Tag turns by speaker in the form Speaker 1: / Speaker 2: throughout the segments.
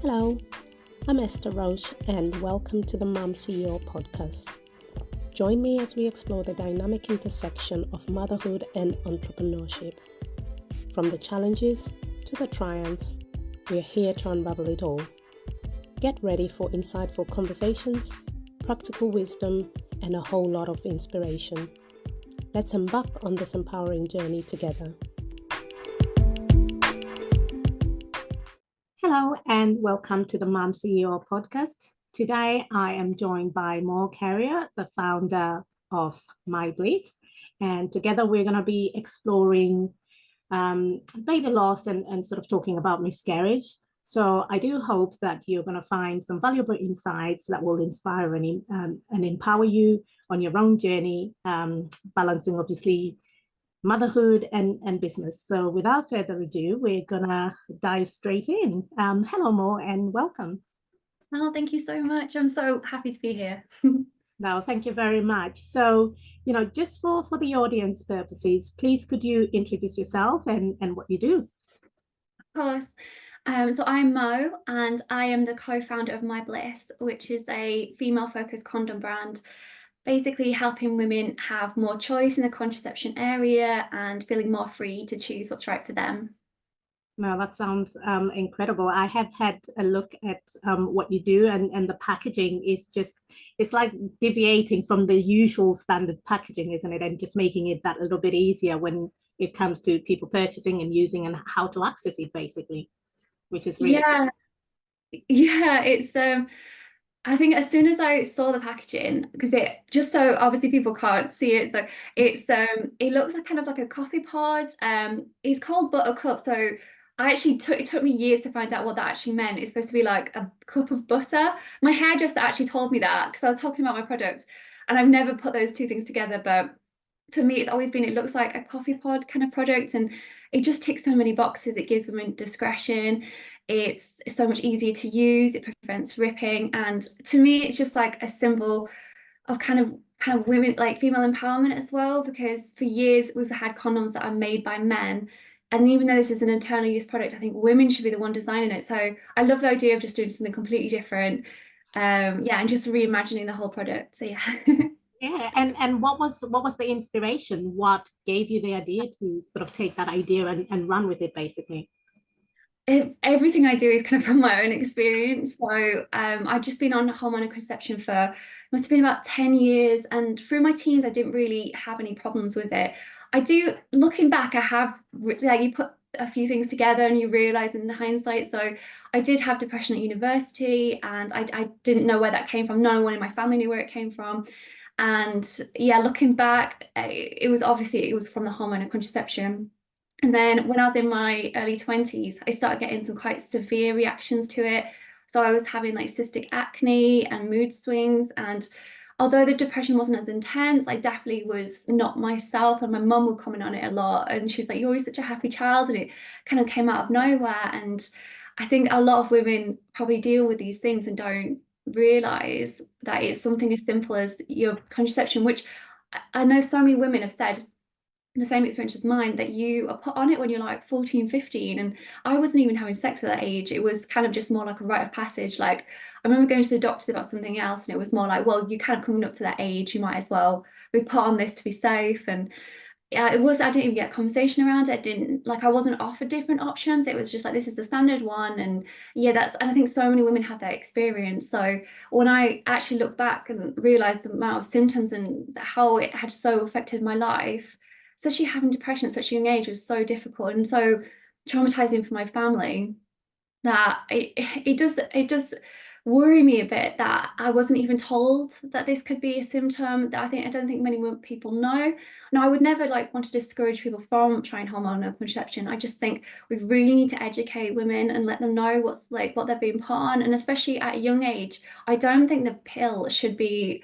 Speaker 1: Hello, I'm Esther Roche and welcome to the Mom CEO podcast. Join me as we explore the dynamic intersection of motherhood and entrepreneurship. From the challenges to the triumphs, we're here to unravel it all. Get ready for insightful conversations, practical wisdom, and a whole lot of inspiration. Let's embark on this empowering journey together. Hello and welcome to the Mom CEO podcast. Today I am joined by Mo Carrier, the founder of MyBliss, and together we're going to be exploring baby loss and sort of talking about miscarriage. So I do hope that you're going to find some valuable insights that will inspire and empower you on your own journey, balancing obviously motherhood and business. So without further ado, we're gonna dive straight in. Hello, Mo, and welcome.
Speaker 2: Oh, thank you so much. I'm so happy to be here.
Speaker 1: No, thank you very much. So, just for the audience purposes, please could you introduce yourself and what you do?
Speaker 2: Of course. So I'm Mo, and I am the co-founder of MyBliss, which is a female-focused condom brand, basically helping women have more choice in the contraception area and feeling more free to choose what's right for them.
Speaker 1: No, that sounds incredible. I have had a look at what you do, and the packaging is it's like deviating from the usual standard packaging, isn't it? And just making it that little bit easier when it comes to people purchasing and using and how to access it, basically, which is really
Speaker 2: Yeah, yeah, it's I think as soon as I saw the packaging, because it just so obviously people can't see it, so it looks like kind of like a coffee pod. It's called Buttercup, so it took me years to find out what that actually meant. It's supposed to be like a cup of butter. My hairdresser actually told me that because I was talking about my product, and I've never put those two things together. But for me, it's always been it looks like a coffee pod kind of product, and it just ticks so many boxes. It gives women discretion. It's so much easier to use. It prevents ripping, and to me, it's just like a symbol of kind of women, like female empowerment as well. Because for years we've had condoms that are made by men, and even though this is an internal use product, I think women should be the one designing it. So I love the idea of just doing something completely different. Yeah, and just reimagining the whole product. So yeah.
Speaker 1: yeah. And what was the inspiration? What gave you the idea to sort of take that idea and run with it, basically?
Speaker 2: Everything I do is kind of from my own experience. So I've just been on hormonal contraception for must have been about 10 years. And through my teens, I didn't really have any problems with it. I do, looking back, I have, like, you put a few things together and you realize in hindsight. So I did have depression at university, and I didn't know where that came from. No one in my family knew where it came from. And yeah, looking back, it was from the hormonal contraception. And then when I was in my early 20s, I started getting some quite severe reactions to it. So I was having like cystic acne and mood swings. And although the depression wasn't as intense, I definitely was not myself. And my mum would comment on it a lot. And she was like, "You're always such a happy child." And it kind of came out of nowhere. And I think a lot of women probably deal with these things and don't realize that it's something as simple as your contraception, which I know so many women have said the same experience as mine, that you are put on it when you're like 14, 15. And I wasn't even having sex at that age. It was kind of just more like a rite of passage. Like I remember going to the doctors about something else, and it was more like, well, you're kind of coming up to that age, you might as well be put on this to be safe. And yeah, I didn't even get a conversation around it. I wasn't offered different options. It was just like, this is the standard one. And yeah, and I think so many women have that experience. So when I actually look back and realized the amount of symptoms and how it had so affected my life, especially having depression at such a young age was so difficult and so traumatizing for my family, that it does worry me a bit that I wasn't even told that this could be a symptom. That I don't think many people know. Now, I would never like want to discourage people from trying hormonal contraception. I just think we really need to educate women and let them know what they're being put on, and especially at a young age. I don't think the pill should be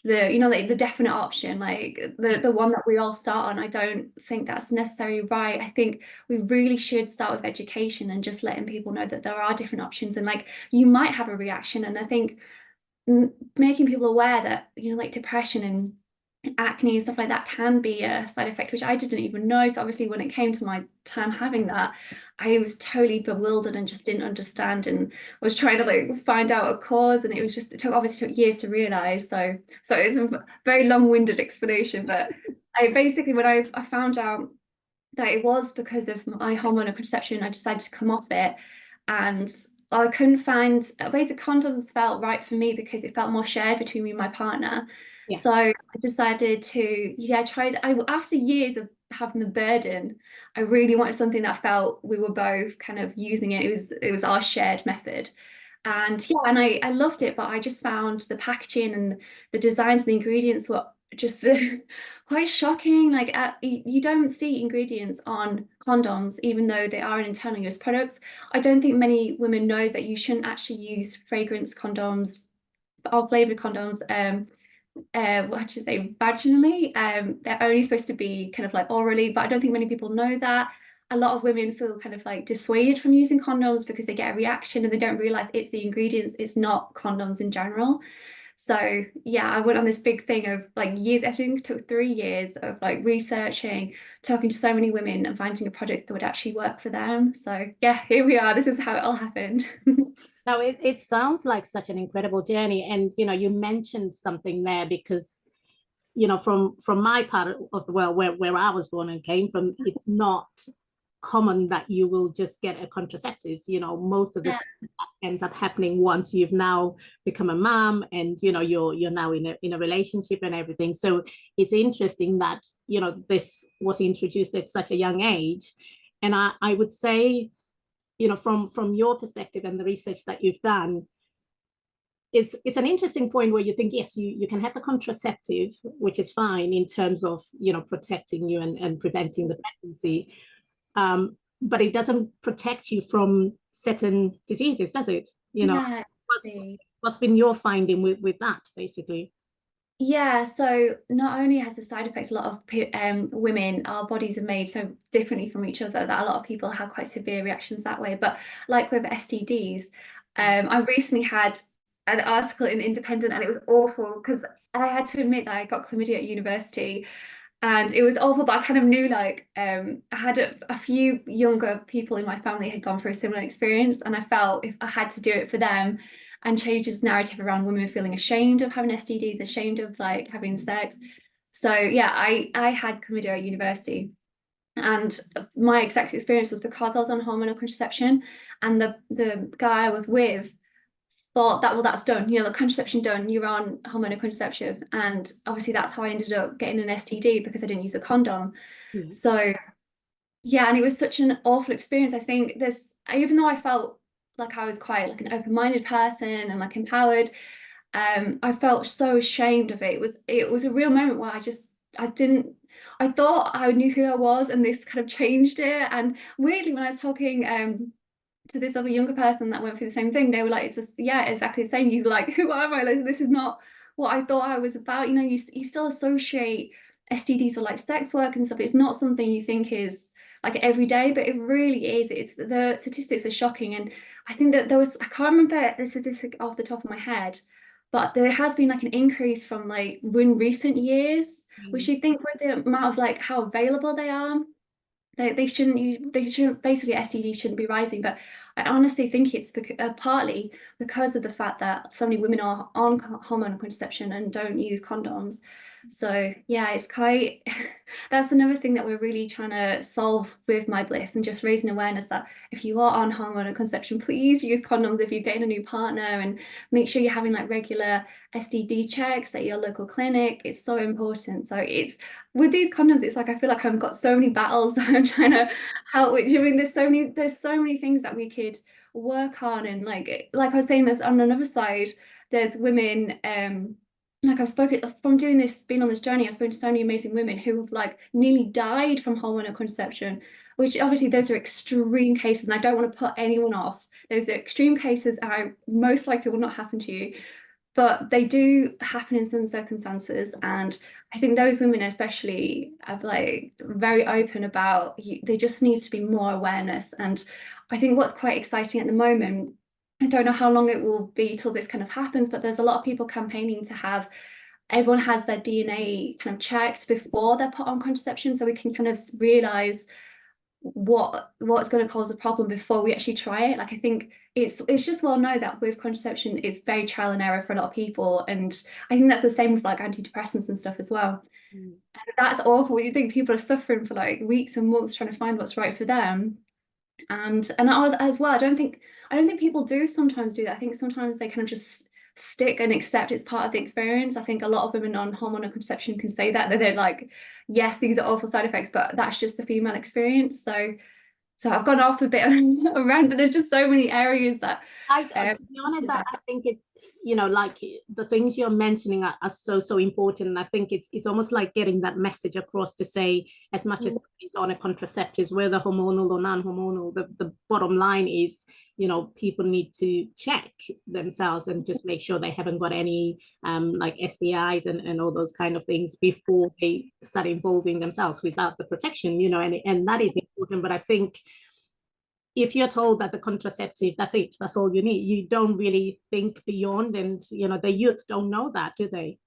Speaker 2: the definite option, like the one that we all start on. I don't think that's necessarily right. I think we really should start with education and just letting people know that there are different options, and like you might have a reaction. And I think making people aware that like depression and acne and stuff like that can be a side effect, which I didn't even know. So obviously when it came to my time having that, I was totally bewildered and just didn't understand, and was trying to like find out a cause, and it was just, obviously took years to realize. So it's a very long-winded explanation, but I basically, when I found out that it was because of my hormonal contraception, I decided to come off it, and I couldn't find, basic condoms felt right for me because it felt more shared between me and my partner.
Speaker 1: Yeah.
Speaker 2: So I decided to, yeah, after years of having the burden, I really wanted something that felt we were both kind of using it. It was our shared method. And yeah, and I loved it, but I just found the packaging and the designs and the ingredients were just quite shocking. Like you don't see ingredients on condoms, even though they are an internal use product. I don't think many women know that you shouldn't actually use fragrance condoms or flavored condoms. What should I say, vaginally. They're only supposed to be kind of like orally, but I don't think many people know that. A lot of women feel kind of like dissuaded from using condoms because they get a reaction and they don't realize it's the ingredients, it's not condoms in general. So yeah, I went on this big thing of like years. I think it took 3 years of like researching, talking to so many women and finding a product that would actually work for them. So yeah, here we are. This is how it all happened.
Speaker 1: Now it sounds like such an incredible journey. And you mentioned something there, because from my part of the world, where I was born and came from, it's not common that you will just get a contraceptives. Most of the
Speaker 2: Yeah.
Speaker 1: time that ends up happening once you've now become a mom, and you're now in a relationship and everything. So it's interesting that this was introduced at such a young age. And I would say, from your perspective and the research that you've done, it's an interesting point where you think, yes, you can have the contraceptive, which is fine in terms of protecting you and preventing the pregnancy, but it doesn't protect you from certain diseases, does it?
Speaker 2: Yeah.
Speaker 1: What's what's been your finding with that, basically?
Speaker 2: Yeah, so not only has the side effects, a lot of women, our bodies are made so differently from each other that a lot of people have quite severe reactions that way. But like with STDs, I recently had an article in Independent, and it was awful because I had to admit that I got chlamydia at university, and it was awful. But I kind of knew, like, I had a few younger people in my family had gone through a similar experience, and I felt if I had to do it for them and change this narrative around women feeling ashamed of having STDs, ashamed of like having sex. So yeah, I had chlamydia at university, and my exact experience was because I was on hormonal contraception, and the guy I was with thought that, well, that's done, the contraception done, you're on hormonal contraception, and obviously that's how I ended up getting an STD because I didn't use a condom.
Speaker 1: Yeah.
Speaker 2: So yeah, and it was such an awful experience. I think this, even though I felt like I was quite like an open-minded person and like empowered, I felt so ashamed of it. It was a real moment where I didn't, I thought I knew who I was, and this kind of changed it. And weirdly, when I was talking to this other younger person that went through the same thing, they were like, it's just, yeah, exactly the same. You were like, who am I? Like, this is not what I thought I was about. You still associate STDs with like sex work and stuff. It's not something you think is like every day, but it really is. It's, the statistics are shocking. And I think that I can't remember the statistic off the top of my head, but there has been like an increase from like in recent years, which you think with the amount of like how available they are, they shouldn't, basically STDs shouldn't be rising. But I honestly think it's partly because of the fact that so many women are on hormonal contraception and don't use condoms. So yeah, it's quite that's another thing that we're really trying to solve with MyBliss, and just raising awareness that if you are on hormonal conception, please use condoms if you're getting a new partner, and make sure you're having like regular STD checks at your local clinic. It's so important. So it's, with these condoms, it's like I feel like I've got so many battles that I'm trying to help with. I mean, there's so many things that we could work on, and like I was saying, there's on another side, there's women, like I've spoken from doing this, being on this journey, I've spoken to so many amazing women who've like nearly died from hormonal contraception, which obviously those are extreme cases, and I don't want to put anyone off. Those are extreme cases, and I most likely will not happen to you, but they do happen in some circumstances. And I think those women especially are like very open about there just needs to be more awareness. And I think what's quite exciting at the moment, I don't know how long it will be till this kind of happens, but there's a lot of people campaigning to have everyone has their DNA kind of checked before they're put on contraception, so we can kind of realize what's going to cause a problem before we actually try it. Like I think it's just well known that with contraception it's very trial and error for a lot of people, and I think that's the same with like antidepressants and stuff as well.
Speaker 1: Mm.
Speaker 2: And that's awful. You think people are suffering for like weeks and months trying to find what's right for them. And as well, I don't think people do sometimes do that. I think sometimes they kind of just stick and accept it's part of the experience. I think a lot of women on hormonal contraception can say that they're like, yes, these are awful side effects, but that's just the female experience. So I've gone off a bit around, but there's just so many areas that
Speaker 1: To be honest, I think it's, like the things you're mentioning are so, so important. And I think it's almost like getting that message across to say, as much as it's on a contraceptives, whether hormonal or non-hormonal, the bottom line is, people need to check themselves and just make sure they haven't got any like STIs and all those kind of things before they start involving themselves without the protection, and that is important. But I think if you're told that the contraceptive, that's it, that's all you need, you don't really think beyond. And the youth don't know that, do they?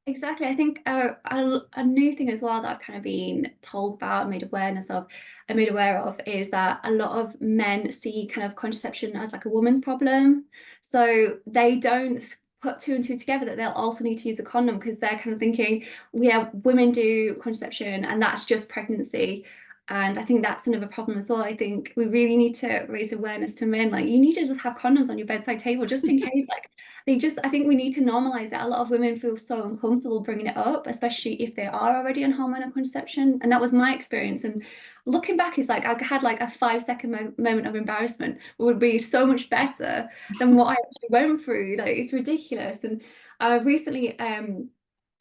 Speaker 2: Exactly. I think a new thing as well that I've kind of been told about and made aware of is that a lot of men see kind of contraception as like a woman's problem. So they don't put two and two together that they'll also need to use a condom because they're kind of thinking, yeah, women do contraception and that's just pregnancy. And I think that's another problem as well. I think we really need to raise awareness to men. Like, you need to just have condoms on your bedside table just in case. Like, I think we need to normalize it. A lot of women feel so uncomfortable bringing it up, especially if they are already on hormonal contraception. And that was my experience. And looking back, is like I had like a 5 second moment of embarrassment would be so much better than what I actually went through. Like, it's ridiculous. And I recently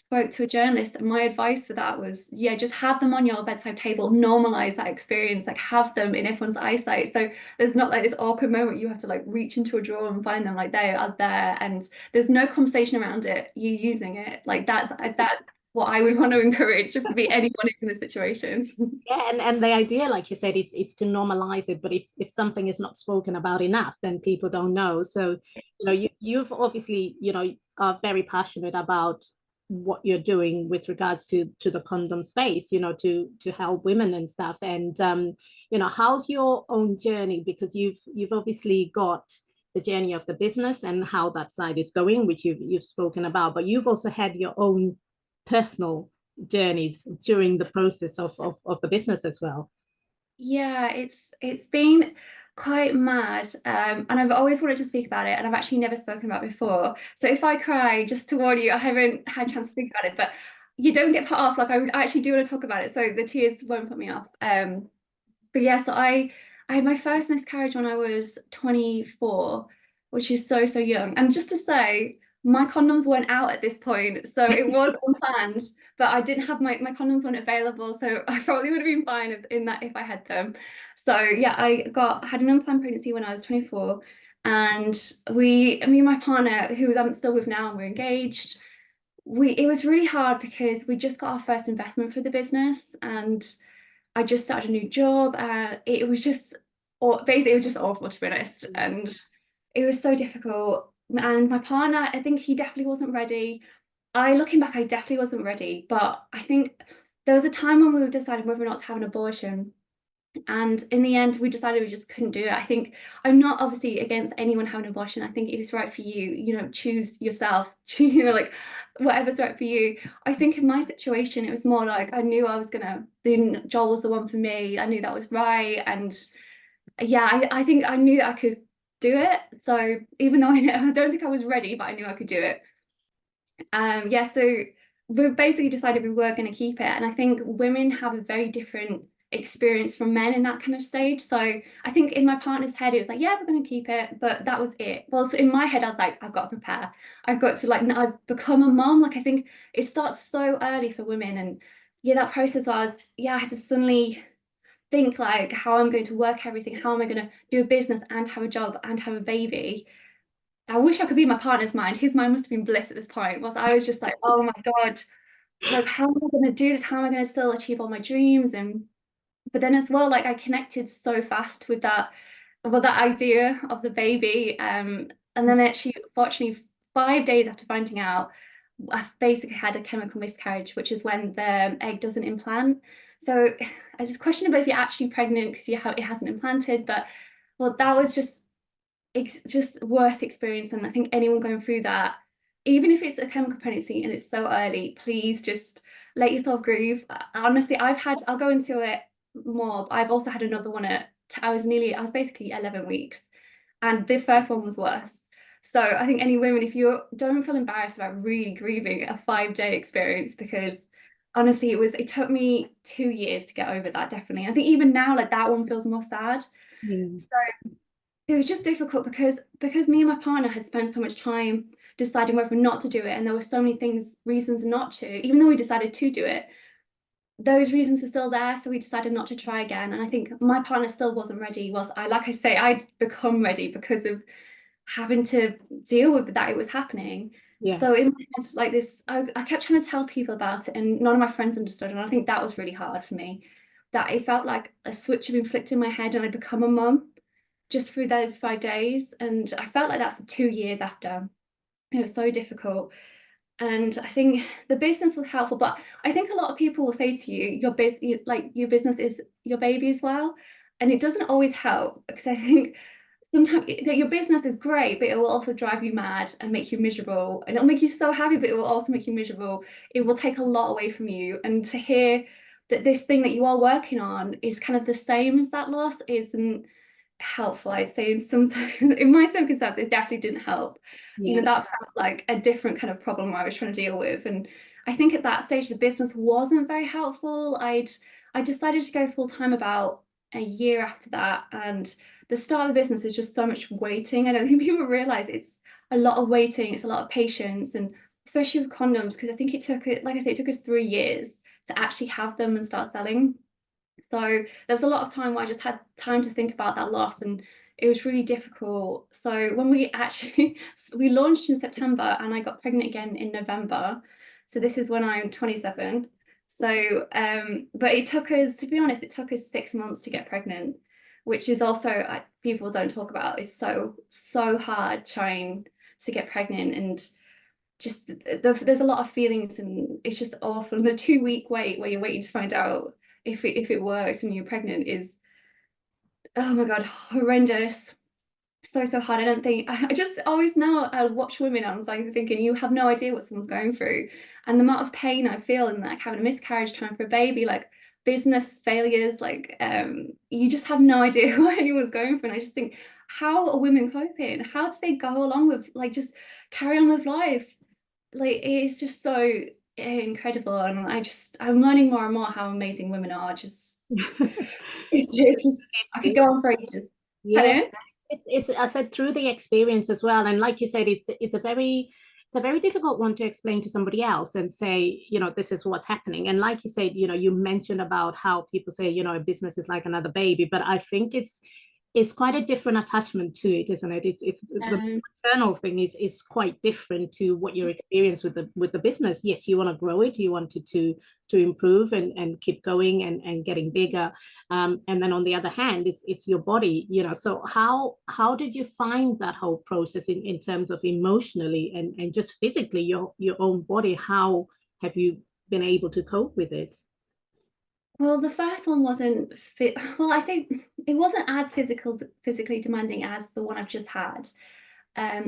Speaker 2: spoke to a journalist, and my advice for that was, yeah, just have them on your bedside table, normalize that experience, like have them in everyone's eyesight. So there's not like this awkward moment you have to like reach into a drawer and find them, like they are there, and there's no conversation around it, you using it. Like that's what I would want to encourage if be anyone who's in this situation.
Speaker 1: Yeah, and the idea, like you said, it's to normalize it. But if something is not spoken about enough, then people don't know. So you've obviously are very passionate about what you're doing with regards to the condom space, to help women and stuff. And how's your own journey? Because you've obviously got the journey of the business and how that side is going, which you've spoken about, but you've also had your own personal journeys during the process of the business as well.
Speaker 2: Yeah, it's been quite mad. And I've always wanted to speak about it, and I've actually never spoken about it before. So if I cry, just to warn you, I haven't had a chance to think about it, but you don't get put off. Like, I actually do want to talk about it, so the tears won't put me off. But yeah, so I had my first miscarriage when I was 24, which is so, so young. And just to say, my condoms weren't out at this point, so it was unplanned, but I didn't have my condoms weren't available, so I probably would have been fine in that if I had them. So yeah, had an unplanned pregnancy when I was 24, and me and my partner, who I'm still with now, and we're engaged. It was really hard because we just got our first investment for the business, and I just started a new job. It was just, or basically, it was just awful, to be honest. And it was so difficult. And my partner, I think he definitely wasn't ready. Looking back, I definitely wasn't ready. But I think there was a time when we were deciding whether or not to have an abortion. And in the end, we decided we just couldn't do it. I think I'm not obviously against anyone having an abortion. I think if it's right for you, choose yourself, like whatever's right for you. I think in my situation, it was more like I knew I was Joel was the one for me. I knew that was right. And yeah, I think I knew that I could do it. So even though I don't think I was ready, but I knew I could do it. Yeah, so we basically decided we were going to keep it. And I think women have a very different experience from men in that kind of stage. So I think in my partner's head, it was like, yeah, we're going to keep it. But that was it. Well, so in my head, I was like, I've got to prepare. I've got to I've become a mom. Like, I think it starts so early for women. And yeah, that process was, yeah, I had to suddenly think like how I'm going to work everything. How am I going to do a business and have a job and have a baby? I wish I could be my partner's mind. His mind must have been bliss at this point. I was just like, oh my God, like how am I gonna do this? How am I gonna still achieve all my dreams? And but then as well, like I connected so fast with that idea of the baby. And then actually, fortunately, 5 days after finding out, I've basically had a chemical miscarriage, which is when the egg doesn't implant. So it's questionable if you're actually pregnant because it hasn't implanted. But well, that was just worst experience, and I think anyone going through that, even if it's a chemical pregnancy and it's so early, please just let yourself grieve. Honestly, I'll go into it more, but I've also had another one I was basically 11 weeks, and the first one was worse. So I think any women, if you don't feel embarrassed about really grieving a 5-day experience, because honestly, it took me 2 years to get over that, definitely. I think even now, like, that one feels more sad.
Speaker 1: Mm.
Speaker 2: So it was just difficult because me and my partner had spent so much time deciding whether or not to do it, and there were so many reasons not to. Even though we decided to do it, those reasons were still there, so we decided not to try again. And I think my partner still wasn't ready. Whilst like I say, I'd become ready because of having to deal with that it was happening.
Speaker 1: Yeah.
Speaker 2: So in my head, like this, I kept trying to tell people about it, and none of my friends understood. And I think that was really hard for me. That it felt like a switch had been flicked in my head, and I'd become a mum just through those 5 days. And I felt like that for 2 years after. It was so difficult. And I think the business was helpful, but I think a lot of people will say to you, your business is your baby as well. And it doesn't always help, because I think sometimes that your business is great, but it will also drive you mad and make you miserable. And it'll make you so happy, but it will also make you miserable. It will take a lot away from you. And to hear that this thing that you are working on is kind of the same as that loss isn't helpful, I'd say. In my circumstance, it definitely didn't help.
Speaker 1: Yeah.
Speaker 2: That felt like a different kind of problem I was trying to deal with. And I think at that stage the business wasn't very helpful. I decided to go full time about a year after that, and the start of the business is just so much waiting. I don't think people realize it's a lot of waiting, it's a lot of patience, and especially with condoms, because I think like I say, it took us 3 years to actually have them and start selling. So there was a lot of time where I just had time to think about that loss, and it was really difficult. So when we launched in September, and I got pregnant again in November. So this is when I'm 27. So but it took us, to be honest, it took us 6 months to get pregnant, which is also, people don't talk about. It's so hard trying to get pregnant, and just there's a lot of feelings, and it's just awful. And the 2-week wait where you're waiting to find out if it works and you're pregnant is, oh my God, horrendous. So hard. I just always, now I watch women, I'm like thinking, you have no idea what someone's going through, and the amount of pain I feel in like having a miscarriage, trying for a baby, like business failures, like you just have no idea what anyone's going through. And I just think, how are women coping? How do they go along with, like, just carry on with life? Like, it's just so incredible. And I'm learning more and more how amazing women are. Just it's just, I could go on for ages.
Speaker 1: Yeah,
Speaker 2: Pardon?
Speaker 1: it's I said through the experience as well, and like you said, it's a very difficult one to explain to somebody else and say, this is what's happening. And like you said, you mentioned about how people say, a business is like another baby, but I think it's quite a different attachment to it, isn't it? It's the maternal thing is quite different to what your experience with the business. Yes, you want to grow it, you want it to improve and keep going and getting bigger. And then on the other hand, it's your body, So how did you find that whole process in terms of emotionally and just physically your own body? How have you been able to cope with it?
Speaker 2: Well, the first one wasn't fit. Well, I say it wasn't as physically demanding as the one I've just had.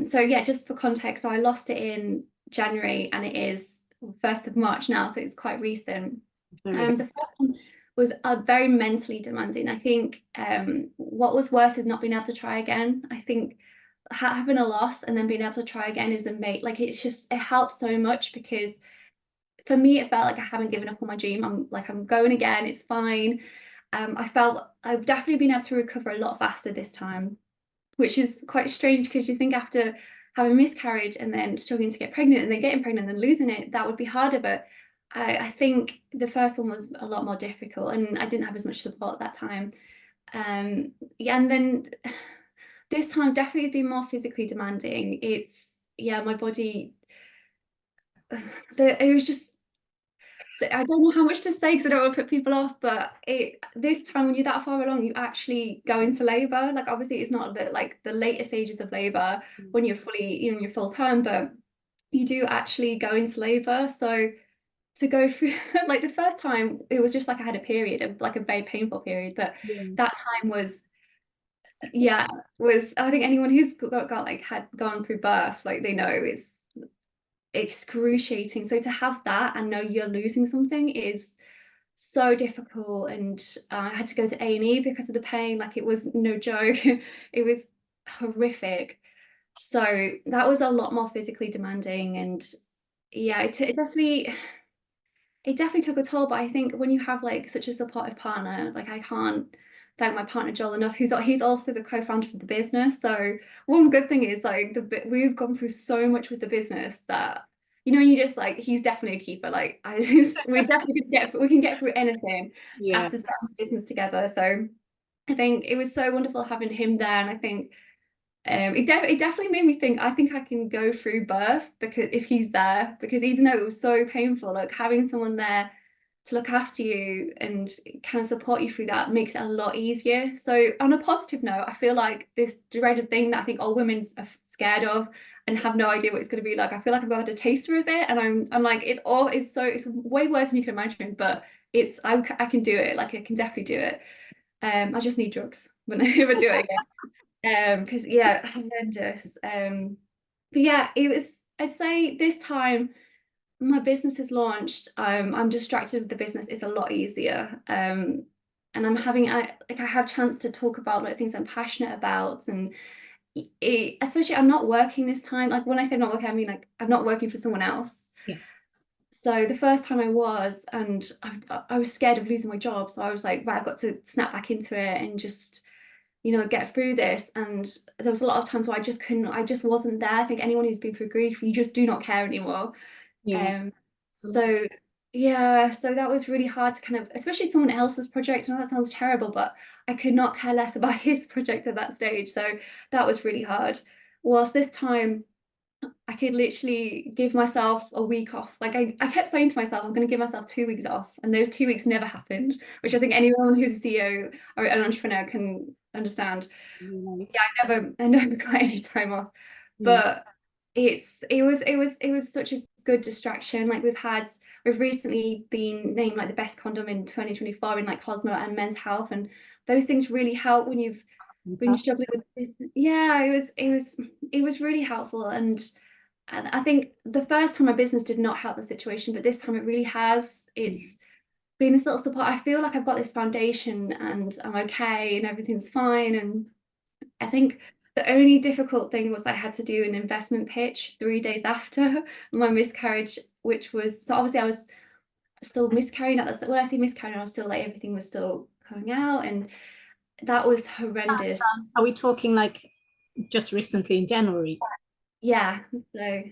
Speaker 2: So yeah, just for context, so I lost it in January, and it is 1st of March now, so it's quite recent.
Speaker 1: Very
Speaker 2: The first one was very mentally demanding. I think what was worse is not being able to try again. I think having a loss and then being able to try again is amazing. Like, it helps so much, because for me, it felt like I haven't given up on my dream. I'm going again. It's fine. I felt I've definitely been able to recover a lot faster this time, which is quite strange, because you think after having miscarriage and then struggling to get pregnant and then getting pregnant and then losing it, that would be harder. But I think the first one was a lot more difficult, and I didn't have as much support at that time. Yeah, and then this time definitely been more physically demanding. Yeah, my body, it was just, so I don't know how much to say because I don't want to put people off, but this time when you're that far along, you actually go into labour. Like, obviously it's not the later stages of labour when you're fully, you're full term, but you do actually go into labor. So to go through like the first time, it was just like I had a period, like a very painful period, but
Speaker 1: Yeah.
Speaker 2: that time was, yeah, was, I think anyone who's got like had gone through birth, like they know it's excruciating. So to have that and know you're losing something is so difficult. And I had to go to A&E because of the pain. Like it was no joke. It was horrific. So that was a lot more physically demanding. And yeah, it definitely took a toll. But I think when you have like such a supportive partner, like I can't thank my partner Joel enough, he's also the co-founder of the business. So one good thing is like we've gone through so much with the business that, you know, you just like, he's definitely a keeper. Like we can get through anything
Speaker 1: Yeah.
Speaker 2: after starting the business together. So I think it was so wonderful having him there. And I think it definitely made me think, I think I can go through birth because if he's there, because even though it was so painful, like having someone there to look after you and kind of support you through that makes it a lot easier. So on a positive note, I feel like this dreaded thing that I think all women are scared of and have no idea what it's going to be like, I feel like I've got a taster of it, and I'm like, it's way worse than you can imagine, but I can do it. Like I can definitely do it. I just need drugs when I ever do it again. Because yeah, horrendous. But yeah, it was, I'd say this time my business is launched. I'm distracted with the business. It's a lot easier. And I have chance to talk about like things I'm passionate about, and especially I'm not working this time. Like when I say I'm not working, I mean like I'm not working for someone else.
Speaker 1: Yeah.
Speaker 2: So the first time I was, and I was scared of losing my job. So I was like, right, I've got to snap back into it and just, you know, get through this. And there was a lot of times where I just wasn't there. I think anyone who's been through grief, you just do not care anymore.
Speaker 1: Yeah.
Speaker 2: Um,
Speaker 1: Absolutely.
Speaker 2: so yeah, so that was really hard to kind of, especially someone else's project. I know that sounds terrible, but I could not care less about his project at that stage. So that was really hard. Whilst this time I could literally give myself a week off. Like I kept saying to myself, I'm going to give myself 2 weeks off. And those 2 weeks never happened, which I think anyone who's a CEO or an entrepreneur can understand.
Speaker 1: Nice.
Speaker 2: Yeah, I never got any time off.
Speaker 1: Yeah.
Speaker 2: But it was such a good distraction. Like we've recently been named like the best condom in 2024 in like Cosmo and Men's Health. And those things really help when you've
Speaker 1: That's
Speaker 2: been
Speaker 1: fantastic.
Speaker 2: struggling with this. Yeah, it was really helpful. And I think the first time my business did not help the situation, but this time it really has.
Speaker 1: Yeah.
Speaker 2: It's been this little support. I feel like I've got this foundation and I'm okay and everything's fine. And I think the only difficult thing was I had to do an investment pitch 3 days after my miscarriage, which was, so obviously I was still miscarrying at the, when I say miscarrying, I was still like everything was still coming out, and that was horrendous.
Speaker 1: Are we talking like just recently in January?
Speaker 2: Yeah, so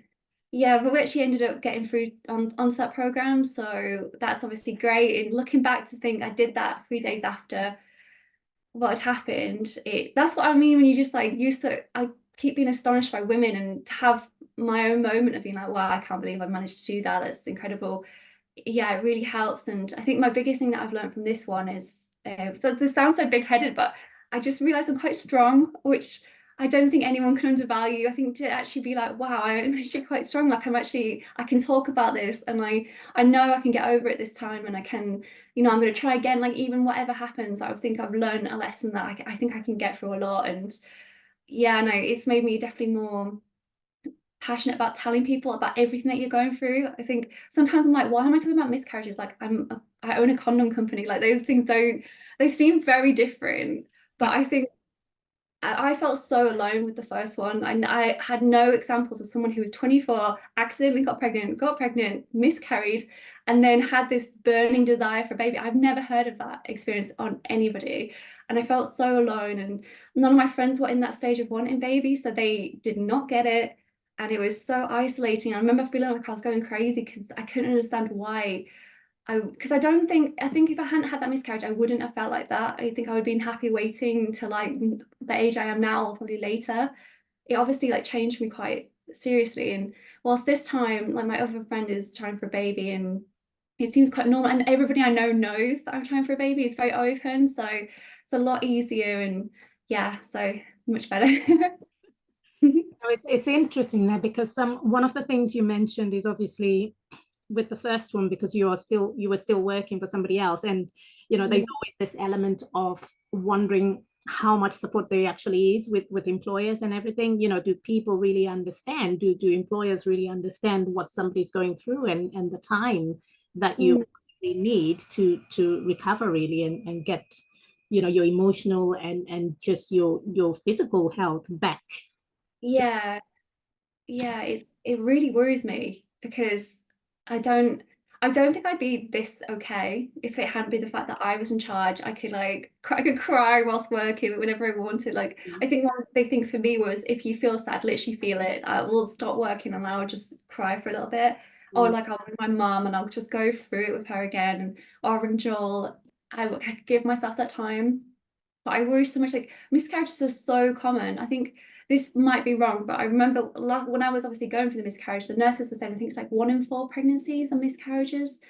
Speaker 2: yeah, but we actually ended up getting through onto that program, so that's obviously great. And looking back to think I did that 3 days after what had happened, that's what I mean when you just like used to, I keep being astonished by women, and to have my own moment of being like, wow, I can't believe I managed to do that. That's incredible. Yeah, it really helps. And I think my biggest thing that I've learned from this one is, so this sounds so big-headed, but I just realized I'm quite strong, which I don't think anyone can undervalue. I think to actually be like, wow, I'm actually quite strong. Like I can talk about this, and I know I can get over it this time, and I can, you know, I'm going to try again. Like even whatever happens, I think I've learned a lesson that I think I can get through a lot. And yeah, no, it's made me definitely more passionate about telling people about everything that you're going through. I think sometimes I'm like, why am I talking about miscarriages? Like I own a condom company. Like those things don't, they seem very different. But I think I felt so alone with the first one. I had no examples of someone who was 24, accidentally got pregnant, miscarried, and then had this burning desire for a baby. I've never heard of that experience on anybody. And I felt so alone. And none of my friends were in that stage of wanting babies, so they did not get it. And it was so isolating. I remember feeling like I was going crazy because I couldn't understand why because I think if I hadn't had that miscarriage, I wouldn't have felt like that. I think I would have been happy waiting until like the age I am now, or probably later. It obviously like changed me quite seriously. And whilst this time, like my other friend is trying for a baby, and it seems quite normal, and everybody I know knows that I'm trying for a baby. It's very open, so it's a lot easier, and yeah, so much better.
Speaker 1: No, it's interesting there because one of the things you mentioned is obviously with the first one because you were still working for somebody else, and there's always this element of wondering how much support there actually is with employers and everything. Do people really understand? Do employers really understand what somebody's going through and the time that you
Speaker 2: Mm.
Speaker 1: need to recover really and get your emotional and just your physical health back.
Speaker 2: Yeah, yeah, it really worries me because I don't I don't think I'd be this okay if it hadn't been the fact that I was in charge. I could cry whilst working whenever I wanted. Like I think one big thing for me was if you feel sad, literally feel it. I will stop working and I'll just cry for a little bit. Or
Speaker 1: Mm,
Speaker 2: like I'll ring my mum and I'll just go through it with her again. And or I'll ring Joel. I give myself that time. But I worry so much. Like miscarriages are so common. I think this might be wrong, but I remember when I was obviously going through the miscarriage, the nurses were saying I think it's like 1 in 4 pregnancies are miscarriages,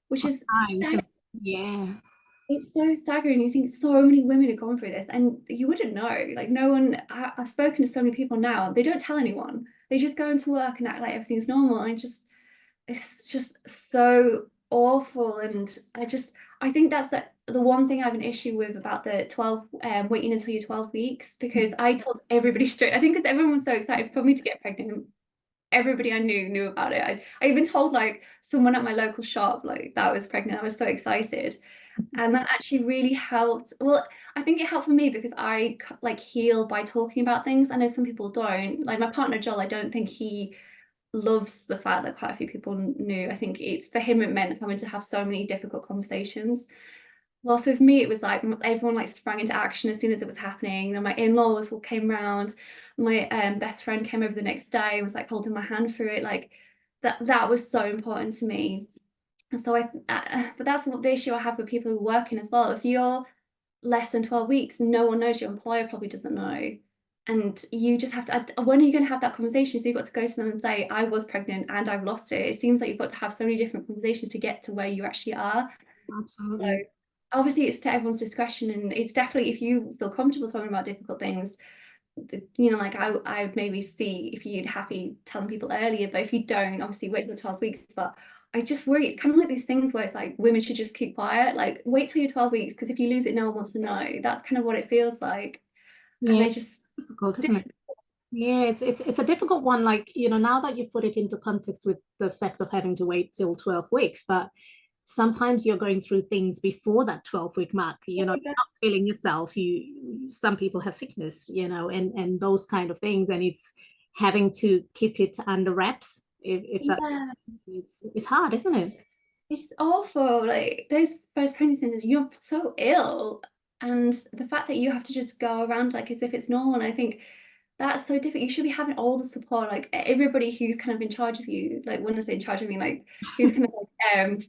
Speaker 2: which is
Speaker 1: isn't it? Yeah.
Speaker 2: it's so staggering. You think so many women have gone through this, and you wouldn't know. Like no one. I've spoken to so many people now. They don't tell anyone. They just go into work and act like everything's normal. And it's just so awful. And I think that's the one thing I have an issue with about the 12 waiting until you're 12 weeks, because I told everybody straight. I think because everyone was so excited for me to get pregnant. Everybody I knew about it. I even told like someone at my local shop like that I was pregnant. I was so excited. And that actually really helped. Well, I think it helped for me because I like heal by talking about things. I know some people don't. Like my partner Joel, I don't think he loves the fact that quite a few people knew. I think it's for him it meant having to have so many difficult conversations. Whilst with me, it was like everyone like sprang into action as soon as it was happening. And my in-laws all came round. My best friend came over the next day and was like holding my hand through it. Like that was so important to me. And so but that's what the issue I have with people who are working as well. If you're less than 12 weeks, no one knows, your employer probably doesn't know. And you just have to, when are you going to have that conversation? So you've got to go to them and say, I was pregnant and I've lost it. It seems like you've got to have so many different conversations to get to where you actually are. So
Speaker 1: Absolutely.
Speaker 2: obviously it's to everyone's discretion, and it's definitely if you feel comfortable talking about difficult things, like I would maybe see if you'd happy telling people earlier, but if you don't, obviously wait till 12 weeks. But I just worry it's kind of like these things where it's like women should just keep quiet, like wait till you're 12 weeks, because if you lose it, no one wants to know. That's kind of what it feels like. And
Speaker 1: Yeah, difficult, isn't it? Yeah, it's a difficult one. Like, now that you've put it into context with the fact of having to wait till 12 weeks, but sometimes you're going through things before that 12-week mark, you're not feeling yourself. Some people have sickness, and those kind of things, and it's having to keep it under wraps if that
Speaker 2: Yeah,
Speaker 1: it's hard, isn't it?
Speaker 2: it's awful. Like those first pregnancies, you're so ill, and the fact that you have to just go around like as if it's normal. And I think that's so different. You should be having all the support, like everybody who's kind of in charge of you. Like when I say in charge of me, like who's kind of like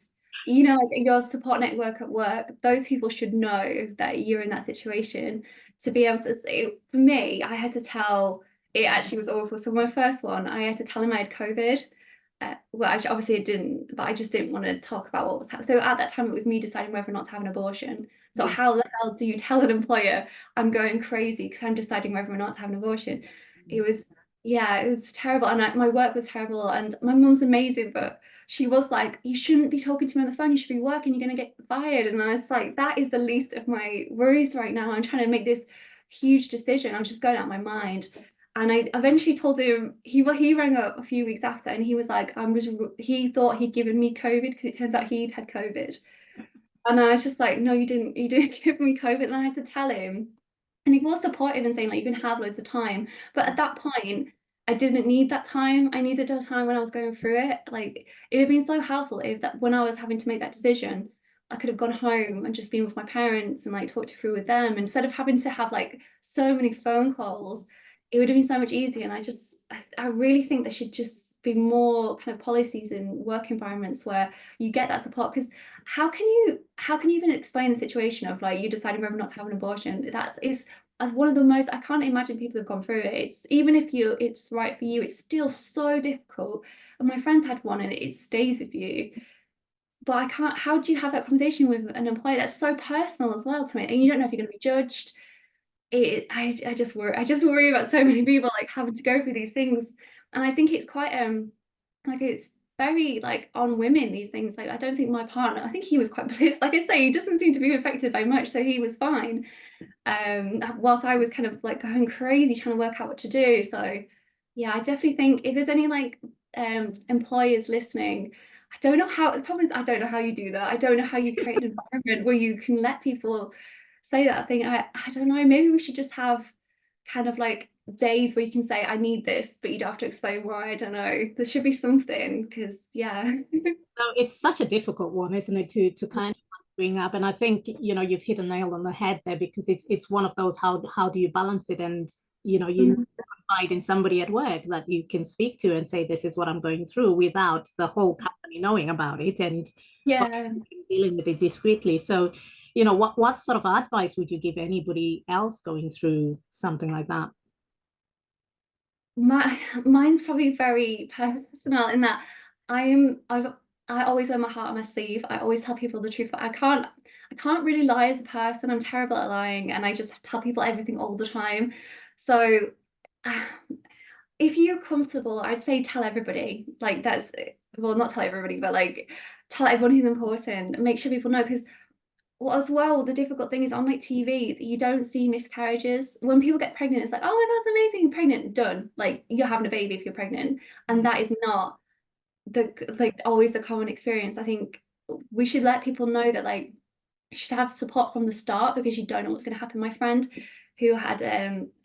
Speaker 2: like your support network at work. Those people should know that you're in that situation to be able to say. For me, I had to tell. It actually was awful. So my first one, I had to tell him I had COVID. Well, obviously it didn't, but I just didn't want to talk about what was happening. So at that time, it was me deciding whether or not to have an abortion. So
Speaker 1: Yeah.
Speaker 2: how the hell do you tell an employer I'm going crazy because I'm deciding whether or not to have an abortion? It was, yeah, it was terrible. And my work was terrible. And my mum's amazing, but she was like, you shouldn't be talking to me on the phone. You should be working. You're going to get fired. And I was like, that is the least of my worries right now. I'm trying to make this huge decision. I'm just going out of my mind. And I eventually told him he rang up a few weeks after and he was like, he thought he'd given me COVID because it turns out he'd had COVID. And I was just like, no, you didn't give me COVID. And I had to tell him. And he was supportive and saying, like, you can have loads of time. But at that point, I didn't need that time. I needed the time when I was going through it. Like, it would have been so helpful if that when I was having to make that decision, I could have gone home and just been with my parents and like talked it through with them instead of having to have like so many phone calls. It would have been so much easier. And I really think there should just be more kind of policies in work environments where you get that support. Because how can you even explain the situation of like you deciding whether or not to have an abortion? That's is one of the most, I can't imagine people have gone through it. It's even if it's right for you, it's still so difficult. And my friends had one and it stays with you. But I can't, how do you have that conversation with an employer that's so personal as well to me? And you don't know if you're going to be judged. I just worry about so many people like having to go through these things, and I think it's quite like it's very like on women, these things. Like I don't think my partner, I think he was quite blessed, like I say, he doesn't seem to be affected by much, so he was fine, whilst I was kind of like going crazy trying to work out what to do. So yeah, I definitely think if there's any like employers listening, I don't know how, the problem is I don't know how you do that. I don't know how you create an environment where you can let people say that thing. I don't know, maybe we should just have kind of like days where you can say I need this, but you don't have to explain why. I don't know, there should be something, because yeah.
Speaker 1: So it's such a difficult one, isn't it, to kind of bring up? And I think, you've hit a nail on the head there, because it's one of those, how do you balance it? And you
Speaker 2: Mm,
Speaker 1: confide in somebody at work that you can speak to and say, this is what I'm going through, without the whole company knowing about it, and
Speaker 2: yeah.
Speaker 1: dealing with it discreetly. So, what sort of advice would you give anybody else going through something like that?
Speaker 2: Mine's probably very personal in that I always wear my heart on my sleeve. I always tell people the truth. I can't really lie as a person. I'm terrible at lying, and I just tell people everything all the time. So uh, if you're comfortable, I'd say tell everybody. Like that's, well, not tell everybody, but like tell everyone who's important. Make sure people know, because well, as well, the difficult thing is on like TV, you don't see miscarriages. When people get pregnant, it's like, oh my God, that's amazing, you're pregnant, done. Like you're having a baby if you're pregnant. And that is not the like always the common experience. I think we should let people know that like you should have support from the start, because you don't know what's going to happen. My friend who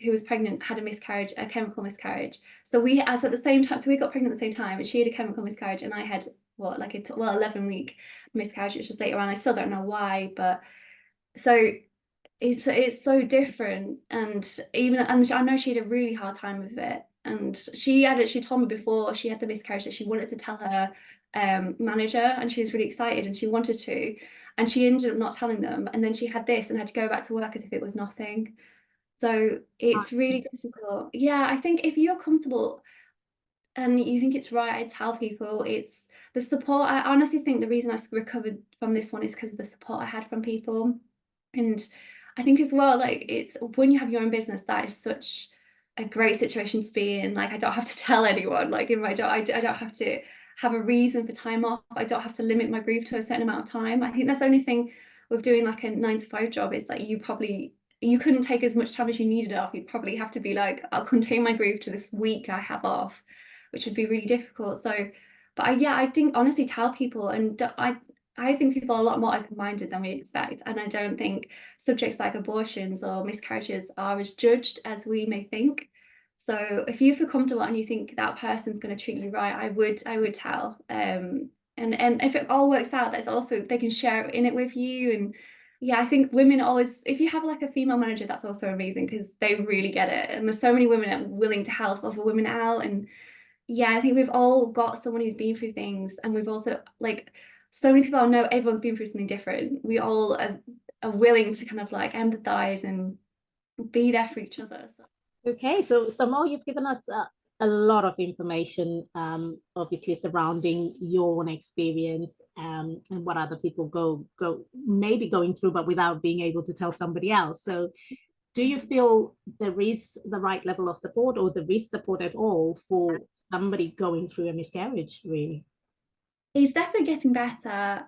Speaker 2: was pregnant had a miscarriage, a chemical miscarriage. So we as at the same time, so we got pregnant at the same time, and she had a chemical miscarriage, and I had what like 11-week miscarriage, which was later on. I still don't know why, but so it's so different. And even, and I know she had a really hard time with it, and she told me before she had the miscarriage that she wanted to tell her manager, and she was really excited and she wanted to, and she ended up not telling them, and then she had this and had to go back to work as if it was nothing. So it's really difficult. Yeah, I think if you're comfortable and you think it's right, I tell people. It's the support. I honestly think the reason I recovered from this one is because of the support I had from people. And I think as well, like it's when you have your own business, that is such a great situation to be in. Like I don't have to tell anyone, like in my job, I don't have to have a reason for time off. I don't have to limit my grief to a certain amount of time. I think that's the only thing with doing like a 9 to 5 job, is that you couldn't take as much time as you needed off. You'd probably have to be like, I'll contain my grief to this week I have off, which would be really difficult. So, but yeah, I think honestly tell people, and I think people are a lot more open-minded than we expect, and I don't think subjects like abortions or miscarriages are as judged as we may think. So if you feel comfortable and you think that person's going to treat you right, I would tell. And if it all works out, that's also they can share in it with you. And yeah, I think women always, if you have like a female manager, that's also amazing, because they really get it. And there's so many women that are willing to help other women out. And yeah, I think we've all got someone who's been through things, and we've also like so many people I know everyone's been through something different. We all are willing to kind of like empathize and be there for each other. So.
Speaker 1: Okay, so Mo, you've given us a lot of information, obviously surrounding your own experience, and what other people go maybe going through, but without being able to tell somebody else. So, do you feel there is the right level of support, or there is support at all for somebody going through a miscarriage? Really?
Speaker 2: It's definitely getting better.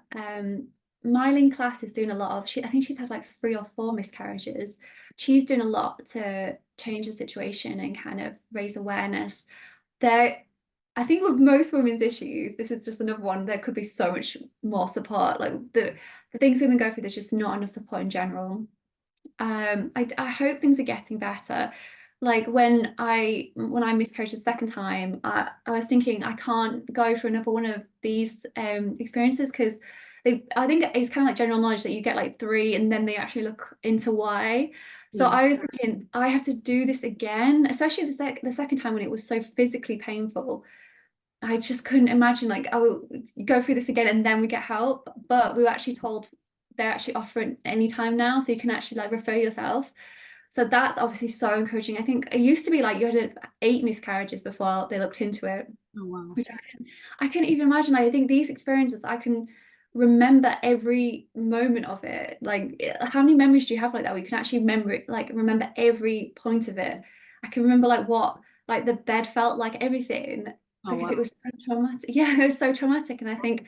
Speaker 2: Mylene class is doing a lot of, I think she's had like 3 or 4 miscarriages. She's doing a lot to change the situation and kind of raise awareness. There, I think with most women's issues, this is just another one. There could be so much more support. Like the things women go through, there's just not enough support in general. I hope things are getting better. Like when I miscarried the second time, I was thinking I can't go for another one of these experiences, because I think it's kind of like general knowledge that you get like 3 and then they actually look into why. So
Speaker 1: Yeah.
Speaker 2: I was thinking I have to do this again, especially the second time when it was so physically painful. I just couldn't imagine like, oh, go through this again and then we get help. But we were actually told they're actually offering any time now, so you can actually like refer yourself. So that's obviously so encouraging. I think it used to be like you had to have 8 miscarriages before they looked into it,
Speaker 1: Oh, wow.
Speaker 2: which I can even imagine. Like, I think these experiences I can remember every moment of it. Like, how many memories do you have like that where you can actually remember it, like remember every point of it? I can remember like what like the bed felt like, everything,
Speaker 1: Oh,
Speaker 2: because
Speaker 1: wow.
Speaker 2: it was so traumatic. Yeah, it was so traumatic. And I think,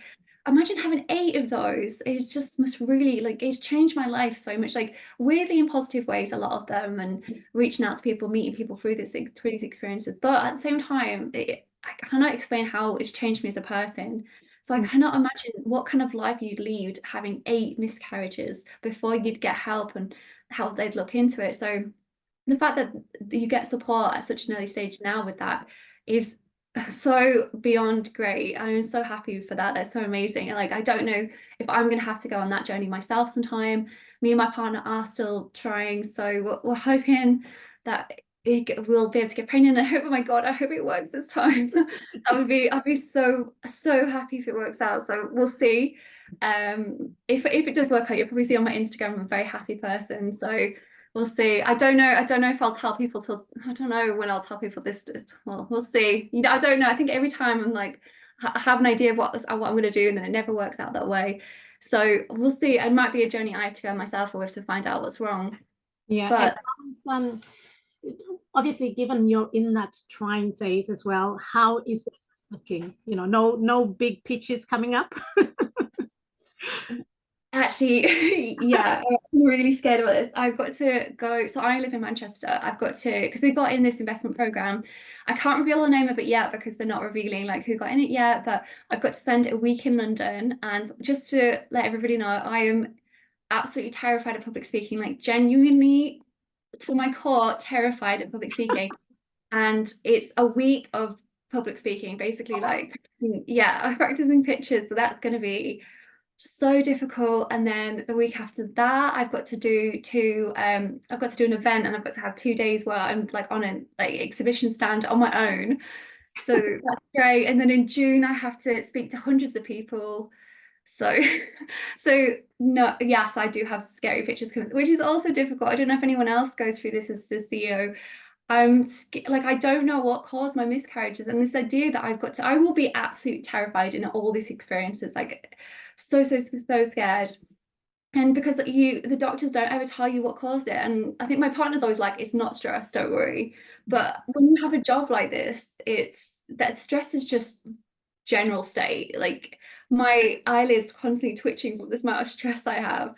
Speaker 2: imagine having 8 of those. It just must really, like, it's changed my life so much, like weirdly in positive ways, a lot of them, and reaching out to people, meeting people through these experiences. But at the same time, I cannot explain how it's changed me as a person. So I
Speaker 1: Mm.
Speaker 2: cannot imagine what kind of life you'd lead having 8 miscarriages before you'd get help and how they'd look into it. So the fact that you get support at such an early stage now with that is so beyond great. I'm so happy for that. That's so amazing. Like, I don't know if I'm going to have to go on that journey myself sometime. Me and my partner are still trying, so we're hoping that we'll be able to get pregnant. I hope, oh my God, I hope it works this time. I'd be so happy if it works out. So we'll see. If it does work out, you'll probably see on my Instagram I'm a very happy person. So we'll see. I don't know. I don't know if I'll tell people till, I don't know when I'll tell people this. Well, we'll see. You know, I don't know. I think every time I'm like, I have an idea of what I'm going to do, and then it never works out that way. So we'll see. It might be a journey I have to go myself with to find out what's wrong.
Speaker 1: Yeah, and
Speaker 2: But
Speaker 1: obviously, given you're in that trying phase as well, how is business looking? You know, no big pitches coming up.
Speaker 2: actually, yeah, I'm really scared about this. I've got to go. So I live in Manchester. I've got to, because we got in this investment program. I can't reveal the name of it yet because they're not revealing like who got in it yet. But I've got to spend a week in London. And just to let everybody know, I am absolutely terrified of public speaking, like genuinely to my core, terrified of public speaking. And it's a week of public speaking, basically, like practicing, yeah, practicing pitches. So that's going to be so difficult. And then the week after that, I've got to do I've got to do an event, and I've got to have 2 days where I'm like on an like exhibition stand on my own. So that's great. And then in June, I have to speak to hundreds of people. So no, yes, I do have scary pictures coming, which is also difficult. I don't know if anyone else goes through this as a CEO. I'm like, I don't know what caused my miscarriages, and this idea that I will be absolutely terrified in all these experiences, like so scared. And because the doctors don't ever tell you what caused it. And I think my partner's always like, it's not stress, don't worry. But when you have a job like this, it's that stress is just general state. Like, my eyelids constantly twitching from this amount of stress I have.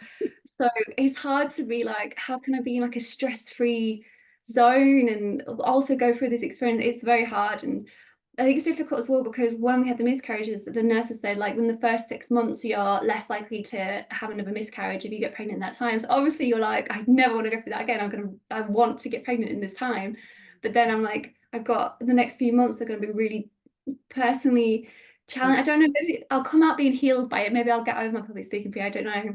Speaker 2: So it's hard to be like, how can I be in like a stress-free zone and also go through this experience? It's very hard. And I think it's difficult as well because when we had the miscarriages, the nurses said like, in the first 6 months, you're less likely to have another miscarriage if you get pregnant in that time. So obviously you're like, I never want to go through that again. I want to get pregnant in this time. But then I'm like, I've got the next few months are going to be really personally challenging. I don't know, maybe I'll come out being healed by it. Maybe I'll get over my public speaking fear. I don't know.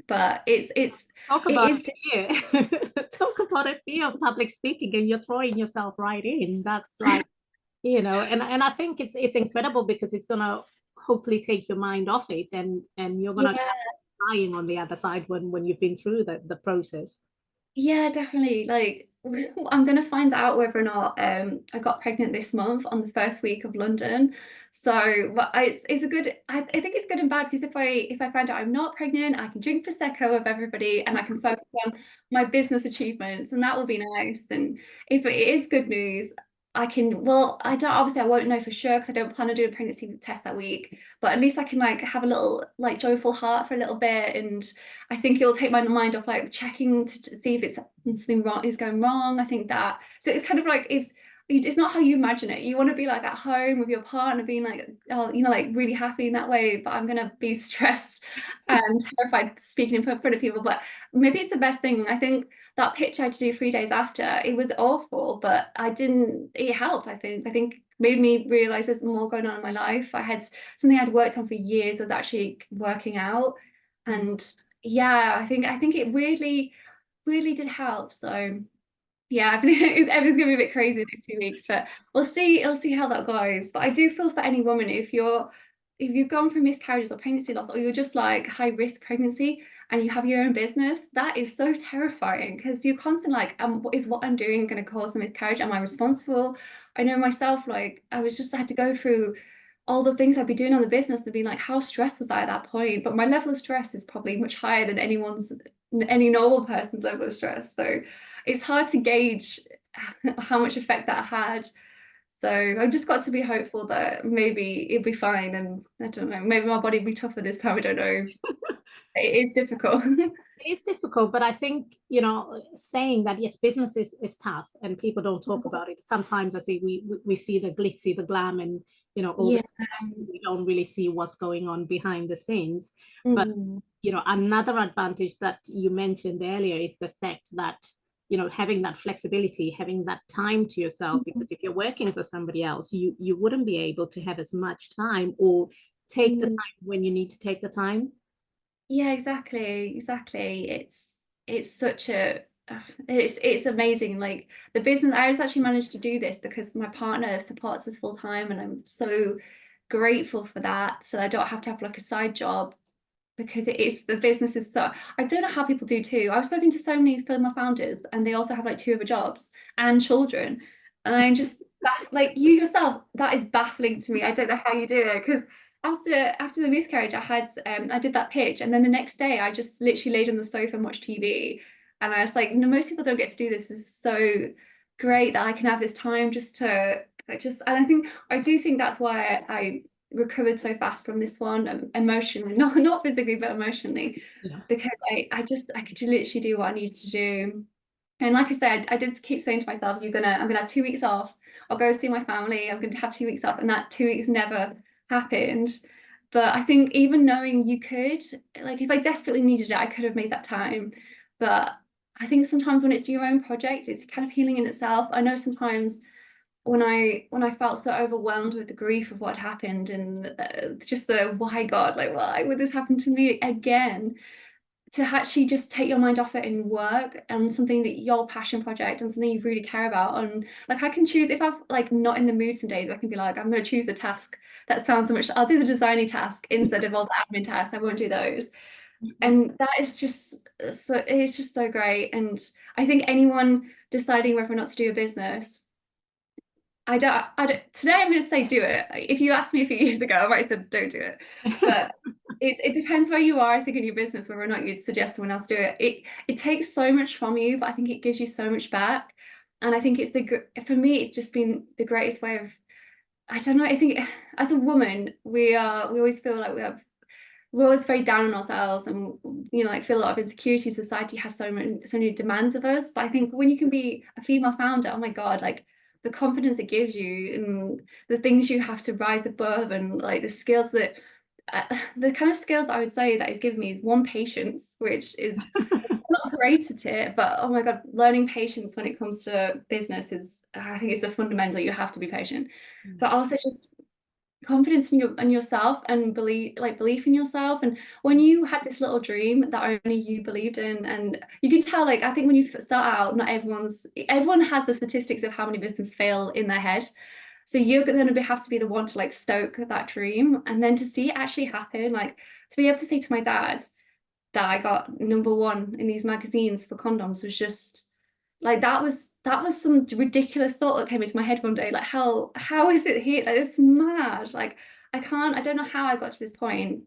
Speaker 2: But
Speaker 1: Talk
Speaker 2: it
Speaker 1: about
Speaker 2: is.
Speaker 1: fear. Talk about a fear of public speaking, and you're throwing yourself right in. That's like, and I think it's incredible because it's gonna hopefully take your mind off it, and you're gonna
Speaker 2: Yeah.
Speaker 1: lying on the other side when you've been through the process.
Speaker 2: Yeah, definitely. Like, I'm gonna find out whether or not I got pregnant this month on the first week of London. So, but it's a good. I think it's good and bad because if I find out I'm not pregnant, I can drink prosecco with everybody and I can focus on my business achievements, and that will be nice. And if it is good news, I can. Well, I don't. Obviously, I won't know for sure because I don't plan to do a pregnancy test that week. But at least I can like have a little like joyful heart for a little bit, and I think it'll take my mind off like checking to see if it's something wrong is going wrong. I think that, so it's kind of like it's not how you imagine it. You want to be like at home with your partner being like, oh, like really happy in that way, but I'm gonna be stressed and terrified speaking in front of people. But maybe it's the best thing. I think that pitch I had to do 3 days after, it was awful, but it helped. I think made me realize there's more going on in my life. I had something I'd worked on for years was actually working out. And yeah, I think it really did help. So yeah, I think everything's gonna be a bit crazy the next few weeks, but we'll see how that goes. But I do feel for any woman, if you've gone through miscarriages or pregnancy loss, or you're just like high risk pregnancy and you have your own business, that is so terrifying because you're constantly like, is what I'm doing going to cause a miscarriage? Am I responsible? I know myself, like I had to go through all the things I'd be doing on the business and being like, how stressed was I at that point? But my level of stress is probably much higher than any normal person's level of stress. So it's hard to gauge how much effect that had. So I've just got to be hopeful that maybe it'll be fine. And I don't know, maybe my body will be tougher this time. I don't know. It is difficult.
Speaker 1: It's difficult, but I think, saying that yes, business is tough and people don't talk about it. Sometimes I say we see the glitzy, the glam, and all
Speaker 2: Yeah.
Speaker 1: this stuff. We don't really see what's going on behind the scenes. But
Speaker 2: Mm.
Speaker 1: another advantage that you mentioned earlier is the fact that having that flexibility, having that time to yourself. Because if you're working for somebody else, you wouldn't be able to have as much time or take the
Speaker 2: Mm.
Speaker 1: time when you need to take the time.
Speaker 2: Yeah, exactly. It's such a it's amazing. Like the business, I was actually managed to do this because my partner supports us full time, and I'm so grateful for that. So I don't have to have like a side job because it is the business is so I don't know how people do too. I've spoken to so many female founders and they also have like two other jobs and children. And I'm just like you yourself, that is baffling to me. I don't know how you do it because after the miscarriage, I did that pitch, and then the next day I just literally laid on the sofa and watched TV. And I was like, no, most people don't get to do this. This is so great that I can have this time just to and I do think that's why I recovered so fast from this one emotionally, not physically but emotionally,
Speaker 1: Yeah.
Speaker 2: because I could literally do what I needed to do. And like I said, I did keep saying to myself, I'm gonna have 2 weeks off. I'll go see my family. I'm going to have 2 weeks off, and that 2 weeks never happened. But I think even knowing you could, like if I desperately needed it, I could have made that time. But I think sometimes when it's your own project, it's kind of healing in itself. I know sometimes when I felt so overwhelmed with the grief of what happened and just the why God, like why would this happen to me again? To actually just take your mind off it and work on something that your passion project and something you really care about. And like I can choose if I'm like not in the mood some days, I can be like, I'm going to choose the task that sounds so much. I'll do the designy task instead of all the admin tasks. I won't do those. And that is just it's just so great. And I think anyone deciding whether or not to do a business, today I'm going to say do it. If you asked me a few years ago, I might have said don't do it. But it depends where you are, I think, in your business, whether or not you'd suggest someone else do it. It takes so much from you, but I think it gives you so much back. And I think for me, it's just been the greatest way of, I don't know, I think as a woman, we always feel like we're always very down on ourselves and like feel a lot of insecurity. Society has so many demands of us, but I think when you can be a female founder, oh my God, like the confidence it gives you and the things you have to rise above, and like the skills that the kind of skills I would say that it's given me is one, patience, which is not great at it, but oh my God, learning patience when it comes to business is, I think it's a fundamental. You have to be patient, but also just confidence in yourself and belief in yourself. And when you had this little dream that only you believed in, and you can tell, like I think when you start out, not everyone has the statistics of how many businesses fail in their head. So you're going to have to be the one to like stoke that dream, and then to see it actually happen, like to be able to say to my dad that I got #1 in these magazines for condoms was just like that was some ridiculous thought that came into my head one day. Like how is it here? Like it's mad. Like I don't know how I got to this point,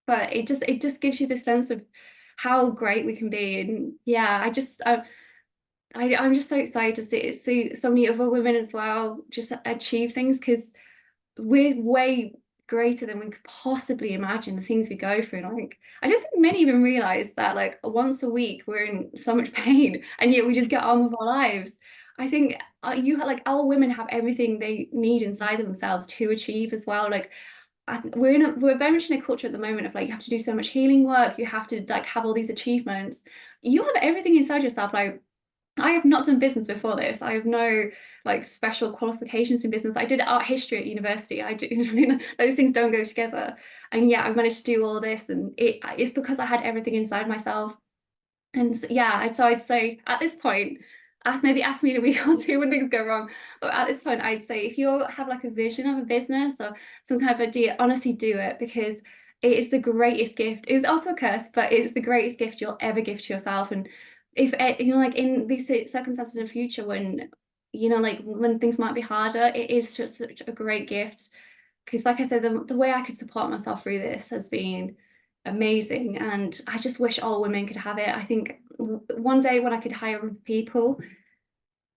Speaker 2: but it just gives you this sense of how great we can be. And yeah, I'm just so excited to see so many other women as well just achieve things, because we're way greater than we could possibly imagine, the things we go through. And like I don't think many even realize that like once a week we're in so much pain and yet we just get on with our lives. I think our women have everything they need inside themselves to achieve as well. Like we're very much in a culture at the moment of like you have to do so much healing work, you have to like have all these achievements. You have everything inside yourself. Like I have not done business before this. I have no like special qualifications in business. I did art history at university. I do those things don't go together. And yeah, I've managed to do all this, and it's because I had everything inside myself. And so, yeah, so I'd say at this point, ask me in a week or two when things go wrong. But at this point, I'd say if you have like a vision of a business or some kind of idea, honestly do it, because it is the greatest gift. It's also a curse, but it's the greatest gift you'll ever give to yourself. And if like in these circumstances in the future when like when things might be harder, it is just such a great gift because like I said, the way I could support myself through this has been amazing, and I just wish all women could have it. I think one day when I could hire people,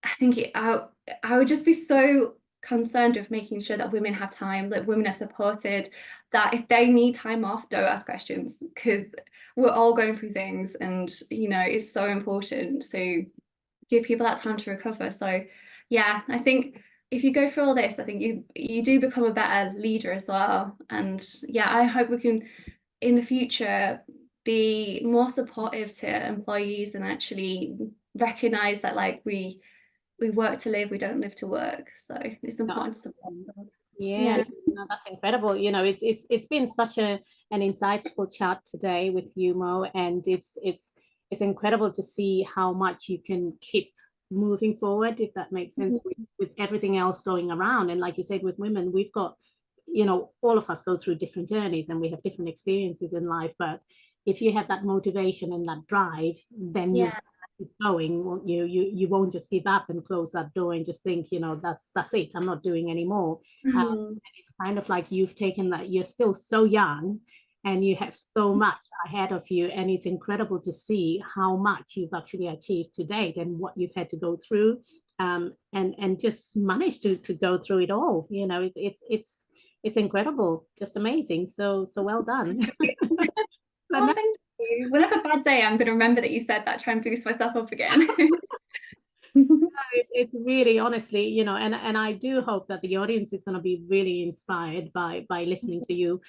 Speaker 2: I think I would just be so concerned with making sure that women have time, that women are supported, that if they need time off, don't ask questions, because we're all going through things, and it's so important to give people that time to recover. So yeah, I think if you go through all this, I think you do become a better leader as well. And yeah, I hope we can in the future be more supportive to employees and actually recognize that like we work to live, we don't live to work. So it's important to support them.
Speaker 1: Yeah,
Speaker 2: Yeah.
Speaker 1: no, that's incredible. It's been such an insightful chat today with you, Mo, and it's incredible to see how much you can keep moving forward, if that makes sense, with everything else going around. And like you said, with women, we've got, all of us go through different journeys and we have different experiences in life. But if you have that motivation and that drive, then you
Speaker 2: Yeah.
Speaker 1: keep going, won't you? You won't just give up and close that door and just think, that's it, I'm not doing anymore.
Speaker 2: Mm.
Speaker 1: It's kind of like you've taken that, you're still so young and you have so much ahead of you, and it's incredible to see how much you've actually achieved to date and what you've had to go through, and just managed to go through it all. It's incredible, just amazing. So well done. So
Speaker 2: Oh,
Speaker 1: now,
Speaker 2: thank you. When I have a bad day, I'm going to remember that you said that, try and boost myself up again.
Speaker 1: it's really, honestly, and I do hope that the audience is going to be really inspired by listening to you.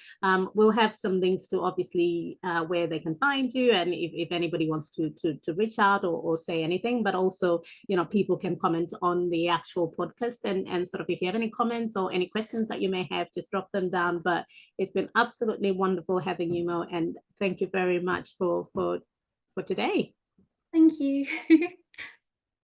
Speaker 1: We'll have some links to, obviously, where they can find you, and if anybody wants to reach out or say anything, but also, people can comment on the actual podcast, and sort of, if you have any comments or any questions that you may have, just drop them down. But it's been absolutely wonderful having you, Mo, and thank you very much for today.
Speaker 2: Thank you.